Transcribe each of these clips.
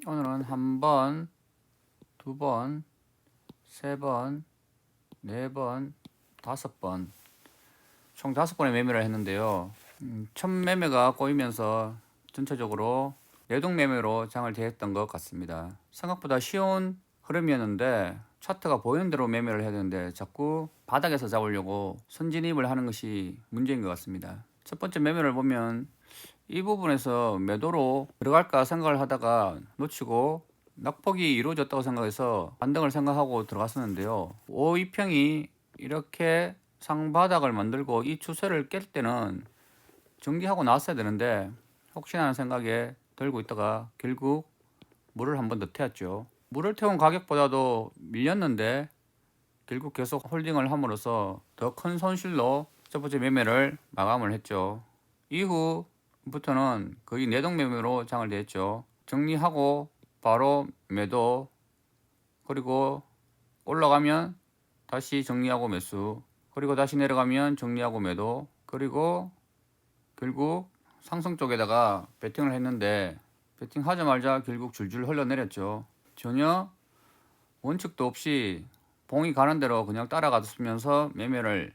오늘은 한 번, 두 번, 세 번, 네 번, 다섯 번, 총 5번의 매매를 했는데요. 첫 매매가 꼬이면서 전체적으로 내동 매매로 장을 대했던 것 같습니다. 생각보다 쉬운 흐름이었는데 차트가 보이는 대로 매매를 해야 되는데 자꾸 바닥에서 잡으려고 선진입을 하는 것이 문제인 것 같습니다. 첫 번째 매매를 보면 이 부분에서 매도로 들어갈까 생각을 하다가 놓치고 낙폭이 이루어졌다고 생각해서 반등을 생각하고 들어갔었는데요. 5이평이 이렇게 상바닥을 만들고 이 추세를 깰 때는 정리하고 나왔어야 되는데 혹시나 하는 생각에 들고 있다가 결국 물을 한번 더 태웠죠. 물을 태운 가격보다도 밀렸는데 결국 계속 홀딩을 함으로써 더 큰 손실로 첫 번째 매매를 마감을 했죠. 이후부터는 거의 내동 매매로 장을 냈죠. 정리하고 바로 매도, 그리고 올라가면 다시 정리하고 매수, 그리고 다시 내려가면 정리하고 매도, 그리고 결국 상승 쪽에다가 베팅을 했는데 베팅하자마자 결국 줄줄 흘러내렸죠. 전혀 원칙도 없이 봉이 가는 대로 그냥 따라가면서 매매를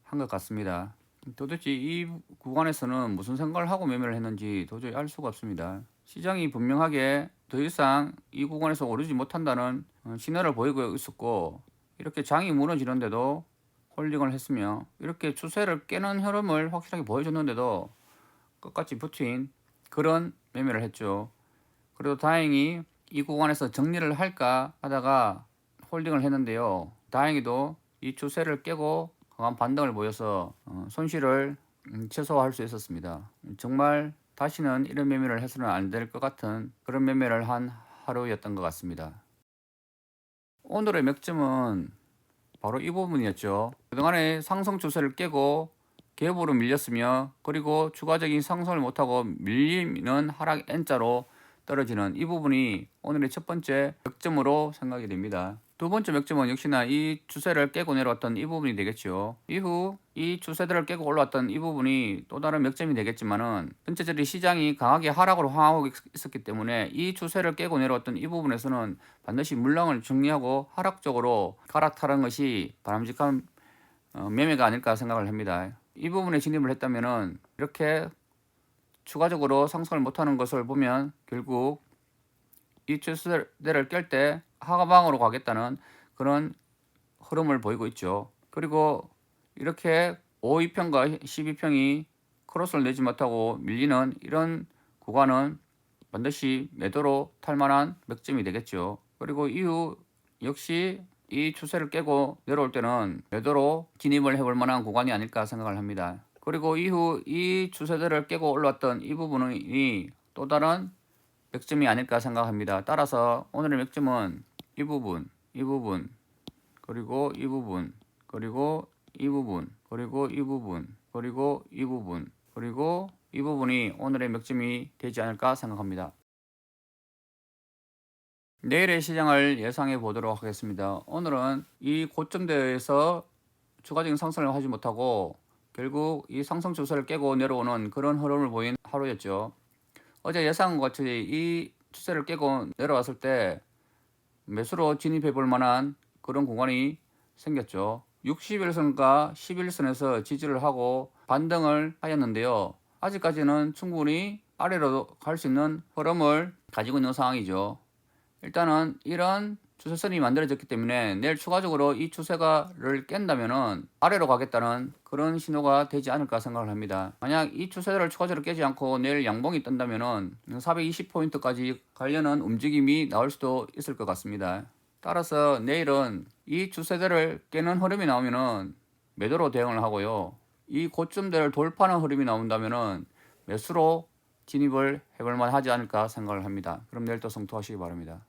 한 것 같습니다. 도대체 이 구간에서는 무슨 생각을 하고 매매를 했는지 도저히 알 수가 없습니다. 시장이 분명하게 더 이상 이 구간에서 오르지 못한다는 신호를 보이고 있었고, 이렇게 장이 무너지는데도 홀딩을 했으며 이렇게 추세를 깨는 흐름을 확실하게 보여줬는데도 끝까지 버틴 그런 매매를 했죠. 그래도 다행히 이 구간에서 정리를 할까 하다가 홀딩을 했는데요. 다행히도 이 추세를 깨고 강한 반등을 보여서 손실을 최소화할 수 있었습니다. 정말 다시는 이런 매매를 해서는 안 될 것 같은 그런 매매를 한 하루였던 것 같습니다. 오늘의 맥점은 바로 이 부분이었죠. 그동안에 상승 추세를 깨고 갭으로 밀렸으며, 그리고 추가적인 상승을 못하고 밀리는 하락 N자로 떨어지는 이 부분이 오늘의 첫 번째 맥점으로 생각이 됩니다. 두 번째 맥점은 역시나 이 추세를 깨고 내려왔던 이 부분이 되겠죠. 이후 이 추세들을 깨고 올라왔던 이 부분이 또 다른 맥점이 되겠지만은 전체적으로 시장이 강하게 하락으로 향하고 있었기 때문에 이 추세를 깨고 내려왔던 이 부분에서는 반드시 물량을 정리하고 하락적으로 갈아타는 것이 바람직한 매매가 아닐까 생각을 합니다. 이 부분에 진입을 했다면은 이렇게 추가적으로 상승을 못하는 것을 보면 결국 이 추세대를 깰 때 하방으로 가겠다는 그런 흐름을 보이고 있죠. 그리고 이렇게 5이평과 12평이 크로스를 내지 못하고 밀리는 이런 구간은 반드시 매도로 탈만한 맥점이 되겠죠. 그리고 이후 역시 이 추세를 깨고 내려올 때는 매도로 진입을 해볼 만한 구간이 아닐까 생각을 합니다. 그리고 이후 이 추세들을 깨고 올라왔던 이 부분이 또 다른 맥점이 아닐까 생각합니다. 따라서 오늘의 맥점은 이 부분, 이 부분, 그리고 이 부분, 그리고 이 부분, 그리고 이 부분, 그리고 이 부분, 그리고 이 부분이 오늘의 맥점이 되지 않을까 생각합니다. 내일의 시장을 예상해 보도록 하겠습니다. 오늘은 이 고점대에서 추가적인 상승을 하지 못하고 결국 이 상승 추세를 깨고 내려오는 그런 흐름을 보인 하루였죠. 어제 예상한 것 같이 이 추세를 깨고 내려왔을 때 매수로 진입해 볼 만한 그런 구간이 생겼죠. 60일선과 11선에서 지지를 하고 반등을 하였는데요. 아직까지는 충분히 아래로 갈 수 있는 흐름을 가지고 있는 상황이죠. 일단은 이런 추세선이 만들어졌기 때문에 내일 추가적으로 이 추세가를 깬다면은 아래로 가겠다는 그런 신호가 되지 않을까 생각을 합니다. 만약 이 추세를 추가적으로 깨지 않고 내일 양봉이 뜬다면은 420포인트까지 가려는 움직임이 나올 수도 있을 것 같습니다. 따라서 내일은 이 추세대를 깨는 흐름이 나오면은 매도로 대응을 하고요. 이 고점대를 돌파하는 흐름이 나온다면은 매수로 진입을 해볼 만하지 않을까 생각을 합니다. 그럼 내일 또 성투하시기 바랍니다.